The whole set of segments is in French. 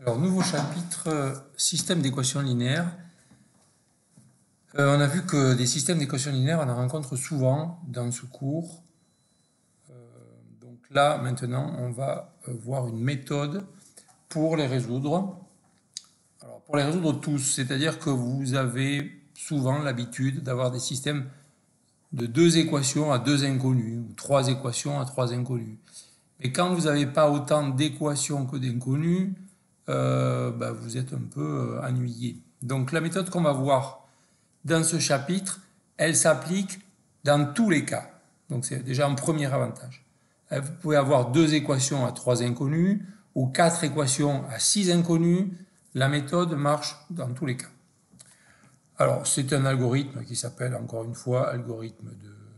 Alors, nouveau chapitre, système d'équations linéaires. On a vu que des systèmes d'équations linéaires, on en rencontre souvent dans ce cours. Donc là, maintenant, on va voir une méthode pour les résoudre. Alors, pour les résoudre tous, c'est-à-dire que vous avez souvent l'habitude d'avoir des systèmes de 2 équations à 2 inconnus, ou 3 équations à 3 inconnus. Mais quand vous n'avez pas autant d'équations que d'inconnus, vous êtes un peu ennuyé. Donc la méthode qu'on va voir dans ce chapitre, elle s'applique dans tous les cas. Donc c'est déjà un premier avantage. Vous pouvez avoir 2 équations à 3 inconnus ou 4 équations à 6 inconnus. La méthode marche dans tous les cas. Alors c'est un algorithme qui s'appelle encore une fois algorithme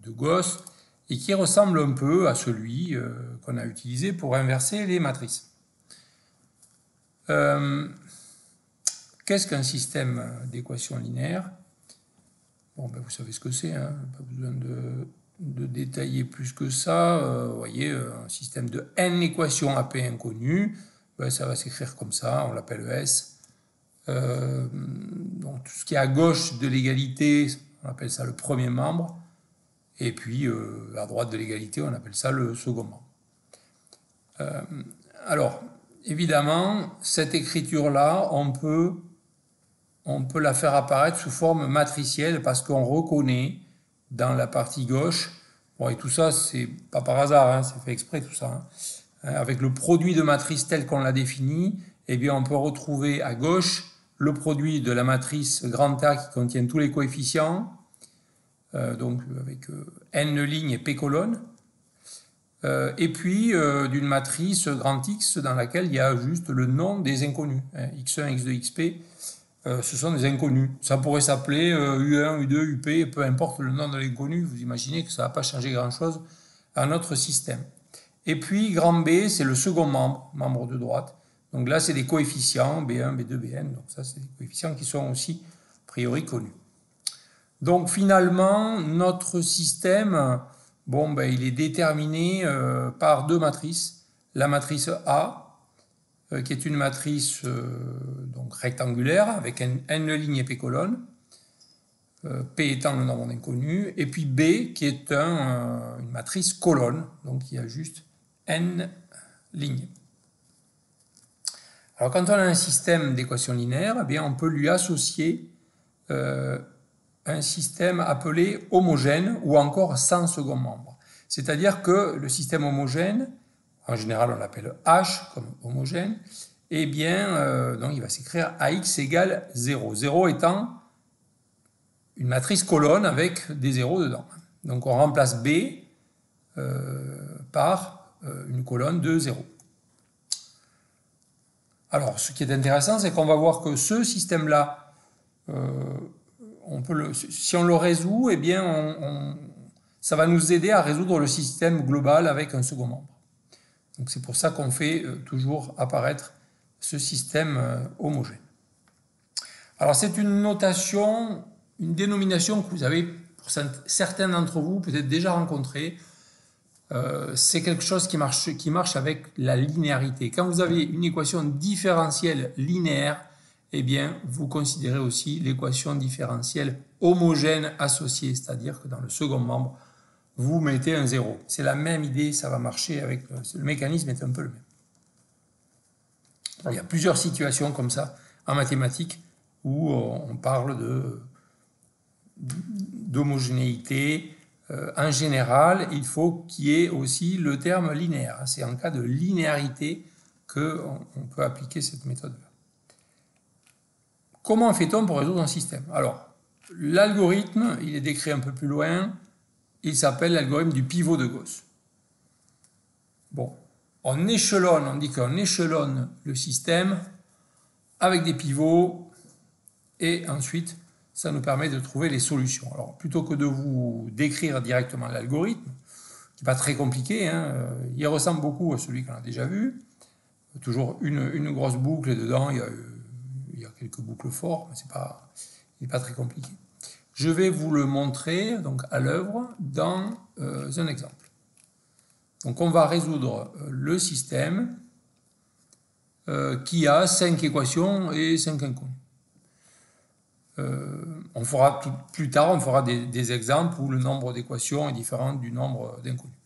de Gauss et qui ressemble un peu à celui qu'on a utilisé pour inverser les matrices. Qu'est-ce qu'un système d'équations linéaires? Bon, vous savez ce que c'est, hein, pas besoin de détailler plus que ça. Vous voyez, un système de n équations à p inconnues, ça va s'écrire comme ça, on l'appelle S. Donc tout ce qui est à gauche de l'égalité, on appelle ça le premier membre, et puis à droite de l'égalité, on appelle ça le second membre. Alors, évidemment, cette écriture-là, on peut la faire apparaître sous forme matricielle parce qu'on reconnaît dans la partie gauche, bon, et tout ça, c'est pas par hasard, hein, c'est fait exprès tout ça, hein. Avec le produit de matrice tel qu'on l'a défini, eh bien, on peut retrouver à gauche le produit de la matrice grand A qui contient tous les coefficients, donc avec n lignes et p colonnes, et puis d'une matrice grand X dans laquelle il y a juste le nom des inconnus, hein, x1, x2, xp, ce sont des inconnus. Ça pourrait s'appeler U1, U2, UP, peu importe le nom de l'inconnu, vous imaginez que ça ne va pas changer grand-chose à notre système. Et puis grand B, c'est le second membre de droite. Donc là, c'est des coefficients, B1, B2, Bn, donc ça, c'est des coefficients qui sont aussi, a priori, connus. Donc finalement, notre système, il est déterminé par 2 matrices. La matrice A, qui est une matrice donc rectangulaire avec n lignes et p colonnes, P étant le nombre d'inconnus, et puis B qui est une matrice colonne, donc il y a juste n lignes. Alors quand on a un système d'équations linéaires, eh bien, on peut lui associer un système appelé homogène ou encore sans second membre. C'est-à-dire que le système homogène, en général on l'appelle H comme homogène, eh bien donc il va s'écrire AX égale 0. 0 étant une matrice colonne avec des zéros dedans. Donc on remplace B par une colonne de 0. Alors ce qui est intéressant, c'est qu'on va voir que ce système-là, si on le résout, eh bien ça va nous aider à résoudre le système global avec un second membre. Donc c'est pour ça qu'on fait toujours apparaître ce système homogène. Alors c'est une notation, une dénomination que vous avez, pour certains d'entre vous, peut-être déjà rencontré. C'est quelque chose qui marche avec la linéarité. Quand vous avez une équation différentielle linéaire, eh bien, vous considérez aussi l'équation différentielle homogène associée, c'est-à-dire que dans le second membre, vous mettez un 0. C'est la même idée, ça va marcher avec le mécanisme est un peu le même. Il y a plusieurs situations comme ça en mathématiques où on parle d'homogénéité. En général, il faut qu'il y ait aussi le terme linéaire. C'est en cas de linéarité qu'on peut appliquer cette méthode-là. Comment fait-on pour résoudre un système? Alors, l'algorithme, il est décrit un peu plus loin. Il s'appelle l'algorithme du pivot de Gauss. Bon, on dit qu'on échelonne le système avec des pivots et ensuite, ça nous permet de trouver les solutions. Alors, plutôt que de vous décrire directement l'algorithme, qui n'est pas très compliqué, hein, il ressemble beaucoup à celui qu'on a déjà vu. Toujours une grosse boucle et dedans, il y a quelques boucles fortes, mais il n'est pas très compliqué. Je vais vous le montrer donc, à l'œuvre dans un exemple. Donc on va résoudre le système qui a 5 équations et 5 inconnus. On fera plus tard, on fera des exemples où le nombre d'équations est différent du nombre d'inconnus.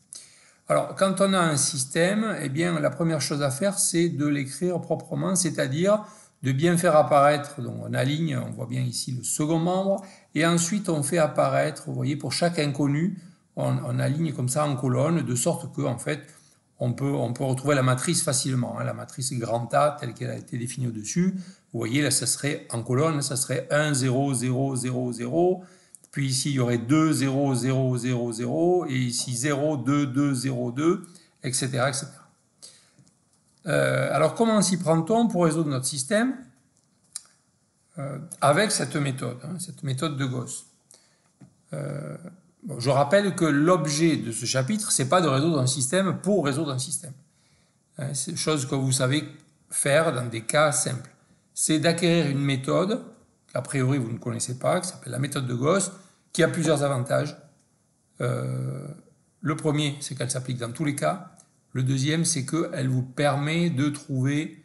Alors, quand on a un système, eh bien, la première chose à faire, c'est de l'écrire proprement, c'est-à-dire de bien faire apparaître, donc on aligne, on voit bien ici le second membre, et ensuite on fait apparaître, vous voyez, pour chaque inconnu, on aligne comme ça en colonne, de sorte que, en fait, on peut retrouver la matrice facilement, hein, la matrice grand A telle qu'elle a été définie au-dessus. Vous voyez, là, ça serait en colonne, ça serait 1, 0, 0, 0, 0. Puis ici, il y aurait 2, 0, 0, 0, 0. Et ici, 0, 2, 2, 0, 2, etc. etc. Alors, comment s'y prend-on pour résoudre notre système avec cette méthode de Gauss. Bon, je rappelle que l'objet de ce chapitre, c'est pas de résoudre un système pour résoudre un système. C'est une chose que vous savez faire dans des cas simples. C'est d'acquérir une méthode qu'a priori vous ne connaissez pas, qui s'appelle la méthode de Gauss, qui a plusieurs avantages. Le premier, c'est qu'elle s'applique dans tous les cas. Le deuxième, c'est qu'elle vous permet de trouver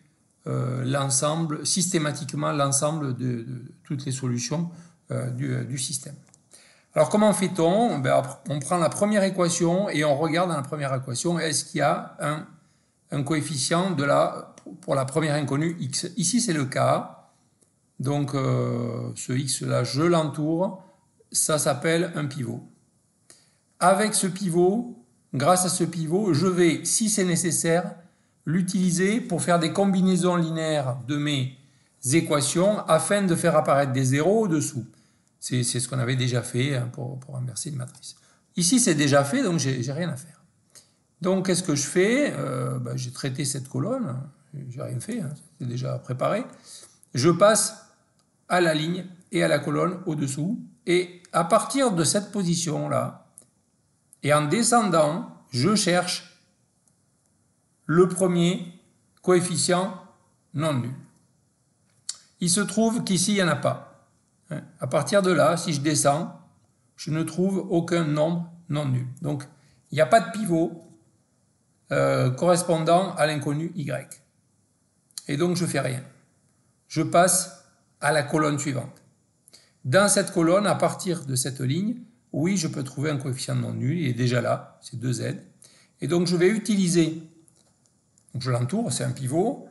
systématiquement l'ensemble de toutes les solutions du système. Alors comment fait-on? On prend la première équation et on regarde dans la première équation, est-ce qu'il y a un coefficient pour la première inconnue x. Ici c'est le cas, donc ce x là je l'entoure, ça s'appelle un pivot. Avec ce pivot, grâce à ce pivot, je vais, si c'est nécessaire, l'utiliser pour faire des combinaisons linéaires de mes équations afin de faire apparaître des zéros au-dessous. C'est ce qu'on avait déjà fait pour inverser une matrice. Ici, c'est déjà fait, donc j'ai rien à faire. Donc, qu'est-ce que je fais? J'ai traité cette colonne, j'ai rien fait, c'est déjà préparé. Je passe à la ligne et à la colonne au-dessous, et à partir de cette position-là, et en descendant, je cherche le premier coefficient non nul. Il se trouve qu'ici, il n'y en a pas. À partir de là, si je descends, je ne trouve aucun nombre non nul. Donc, il n'y a pas de pivot correspondant à l'inconnu y. Et donc, je ne fais rien. Je passe à la colonne suivante. Dans cette colonne, à partir de cette ligne, oui, je peux trouver un coefficient non nul. Il est déjà là, c'est 2z. Et donc, je vais utiliser, donc je l'entoure, c'est un pivot,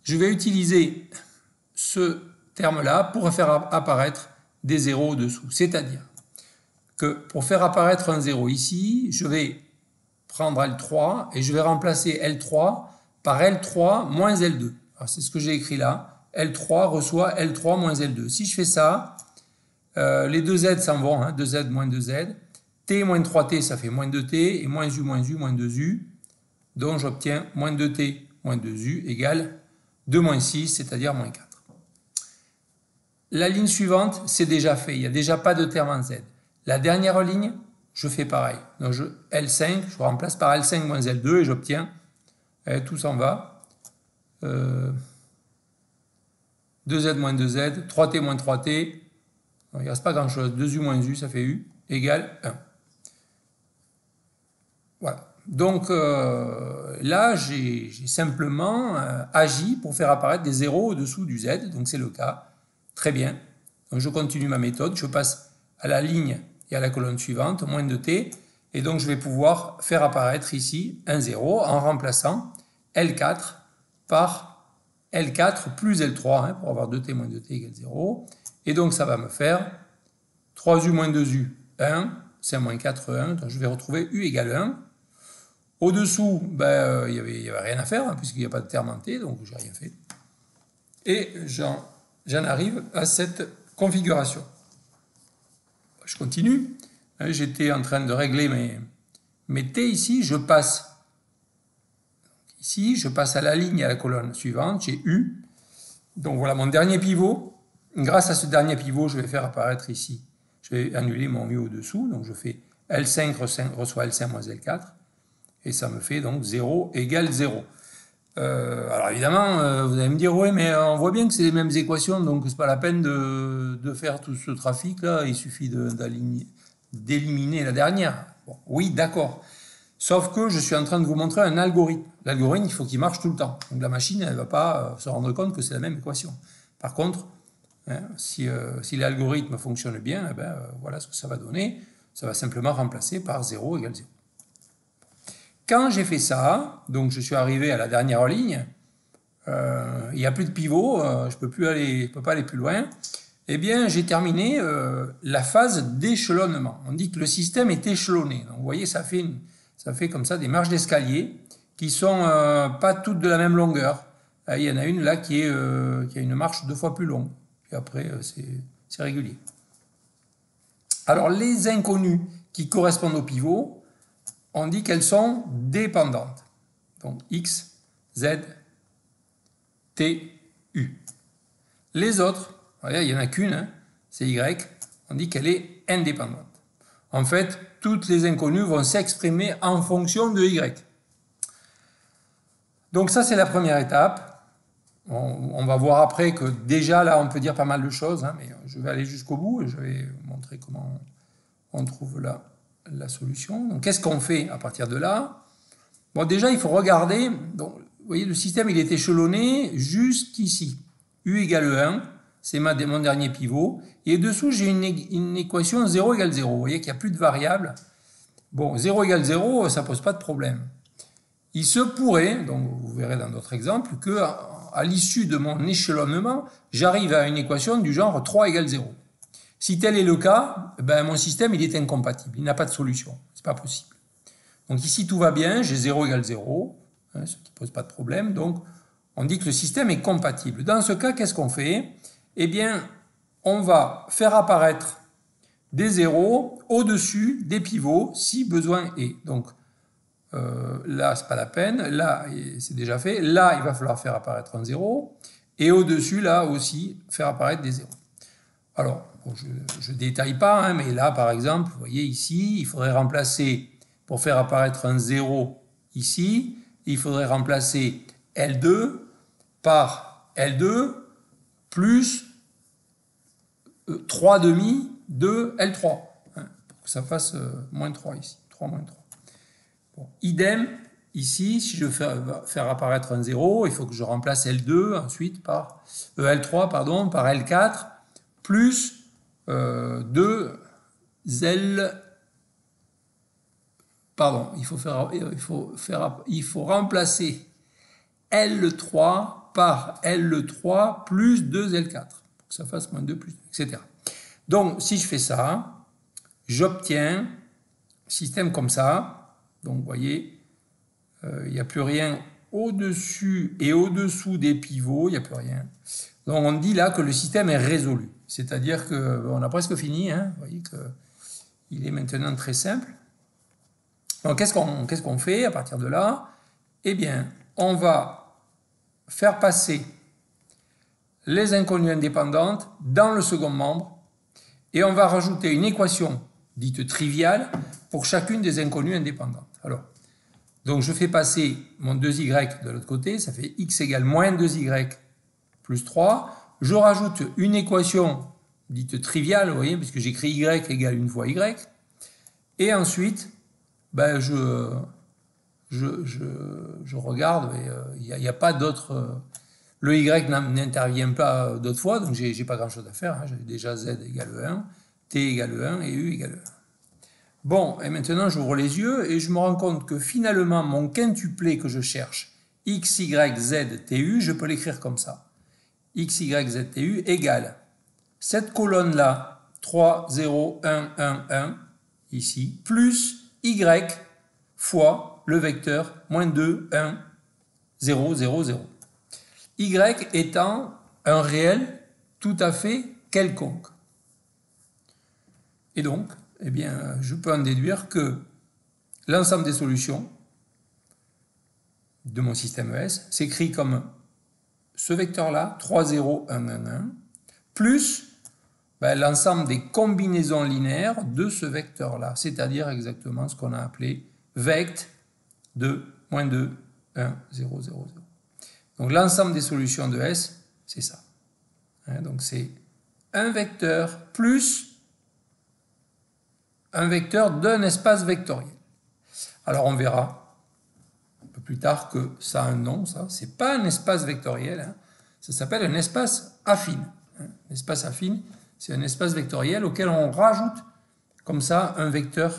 je vais utiliser ce terme-là pour faire apparaître des zéros au-dessous. C'est-à-dire que pour faire apparaître un 0 ici, je vais prendre L3 et je vais remplacer L3 par L3 moins L2. C'est ce que j'ai écrit là. L3 reçoit L3 moins L2. Si je fais ça, les deux Z s'en vont, 2Z moins 2Z. T moins 3T, ça fait moins 2T, et moins U moins U moins 2U. Donc j'obtiens moins 2T moins 2U égale 2 moins 6, c'est-à-dire moins 4. La ligne suivante, c'est déjà fait, il n'y a déjà pas de terme en Z. La dernière ligne, je fais pareil. Donc L5, je remplace par L5 moins L2 et j'obtiens, tout s'en va, 2Z moins 2Z, 3T moins 3T, il ne reste pas grand-chose, 2U moins U, ça fait U, égale 1. Voilà. Donc là, j'ai simplement agi pour faire apparaître des zéros au-dessous du Z, donc c'est le cas. Très bien. Donc je continue ma méthode, je passe à la ligne et à la colonne suivante, moins de t, et donc je vais pouvoir faire apparaître ici un 0 en remplaçant L4 par L4 plus L3, pour avoir 2t moins 2t égale 0. Et donc ça va me faire 3U moins 2U, 1, c'est moins 4, 1, donc je vais retrouver U égale 1. Au-dessous, il n'y avait rien à faire, puisqu'il n'y a pas de terme en t, donc j'ai rien fait. Et j'en arrive à cette configuration. Je continue. J'étais en train de régler mes t ici. Je passe à la ligne et à la colonne suivante. J'ai U. Donc voilà mon dernier pivot. Grâce à ce dernier pivot, je vais faire apparaître ici. Je vais annuler mon U au-dessous. Donc je fais L5 reçoit L5 moins L4. Et ça me fait donc 0 égale 0. Alors évidemment, vous allez me dire, oui, mais on voit bien que c'est les mêmes équations, donc c'est pas la peine de faire tout ce trafic-là, il suffit d'éliminer la dernière. Bon, oui, d'accord. Sauf que je suis en train de vous montrer un algorithme. L'algorithme, il faut qu'il marche tout le temps. Donc la machine, elle ne va pas se rendre compte que c'est la même équation. Par contre, hein, si l'algorithme fonctionne bien, eh ben, voilà ce que ça va donner. Ça va simplement remplacer par 0 égale 0. Quand j'ai fait ça, donc je suis arrivé à la dernière ligne, il n'y a plus de pivot, je ne peux pas aller plus loin, eh bien j'ai terminé la phase d'échelonnement. On dit que le système est échelonné. Donc, vous voyez, ça fait comme ça des marches d'escalier qui sont pas toutes de la même longueur. Il y en a une là qui a une marche 2 fois plus longue. Puis après, c'est régulier. Alors les inconnues qui correspondent au pivot, on dit qu'elles sont dépendantes. Donc X, Z, T, U. Les autres, il n'y en a qu'une, hein, c'est Y, on dit qu'elle est indépendante. En fait, toutes les inconnues vont s'exprimer en fonction de Y. Donc ça, c'est la première étape. On va voir après que déjà, là, on peut dire pas mal de choses, hein, mais je vais aller jusqu'au bout et je vais vous montrer comment on trouve la solution. Donc, qu'est-ce qu'on fait à partir de là? Bon, déjà, il faut regarder. Donc, vous voyez, le système, il est échelonné jusqu'ici. U égale 1, c'est mon dernier pivot. Et dessous, j'ai une équation 0 égale 0. Vous voyez qu'il n'y a plus de variables. Bon, 0 égale 0, ça ne pose pas de problème. Il se pourrait, donc vous verrez dans d'autres exemples, qu'à l'issue de mon échelonnement, j'arrive à une équation du genre 3 égale 0. Si tel est le cas, ben mon système il est incompatible, il n'a pas de solution, c'est pas possible. Donc ici tout va bien, j'ai 0 égale 0, hein, ce qui ne pose pas de problème, donc on dit que le système est compatible. Dans ce cas, qu'est-ce qu'on fait? Eh bien, on va faire apparaître des zéros au-dessus des pivots si besoin est. Donc là, c'est pas la peine, là, c'est déjà fait, là, il va falloir faire apparaître un 0, et au-dessus, là aussi, faire apparaître des zéros. Alors, bon, je ne détaille pas, hein, mais là, par exemple, vous voyez ici, il faudrait remplacer, pour faire apparaître un 0 ici, il faudrait remplacer L2 par L2 plus 3 demi de L3, hein, pour que ça fasse moins 3 ici, 3 moins 3. Bon, idem, ici, si je veux faire apparaître un 0, il faut que je remplace L2 ensuite par L3 pardon, par L4 plus 2 L. Pardon, il faut remplacer L3 par L3 plus 2 L4 pour que ça fasse moins 2 plus 2, etc. Donc, si je fais ça, j'obtiens un système comme ça. Donc, vous voyez, il n'y a plus rien au-dessus et au-dessous des pivots, il n'y a plus rien. Donc, on dit là que le système est résolu. C'est-à-dire qu'on a presque fini. Hein, vous voyez qu'il est maintenant très simple. Donc, qu'est-ce qu'on fait à partir de là? Eh bien, on va faire passer les inconnues indépendantes dans le second membre et on va rajouter une équation dite triviale pour chacune des inconnues indépendantes. Alors, donc je fais passer mon 2y de l'autre côté, ça fait x égale moins 2y plus 3. Je rajoute une équation dite triviale, vous voyez, puisque j'écris y égale une fois y. Et ensuite, ben je regarde, il n'y a pas d'autre... le y n'intervient pas d'autres fois, donc j'ai pas grand-chose à faire. Hein, j'ai déjà z égale 1, t égale 1 et u égale 1. Bon, et maintenant j'ouvre les yeux et je me rends compte que finalement mon quintuplé que je cherche, x, y, z, tu, je peux l'écrire comme ça. x, y, z, tu égale cette colonne-là, 3, 0, 1, 1, 1, ici, plus y fois le vecteur moins 2, 1, 0, 0, 0. Y étant un réel tout à fait quelconque. Et donc, eh bien, je peux en déduire que l'ensemble des solutions de mon système ES s'écrit comme ce vecteur-là, 3, 0, 1, 1, 1, plus l'ensemble des combinaisons linéaires de ce vecteur-là, c'est-à-dire exactement ce qu'on a appelé vect de moins 2, 1, 0, 0, 0. Donc l'ensemble des solutions de S, c'est ça. Hein, donc c'est un vecteur plus un vecteur d'un espace vectoriel. Alors on verra un peu plus tard que ça a un nom, ça. C'est pas un espace vectoriel, hein. Ça s'appelle un espace affine. L'espace affine, c'est un espace vectoriel auquel on rajoute comme ça un vecteur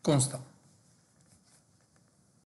constant.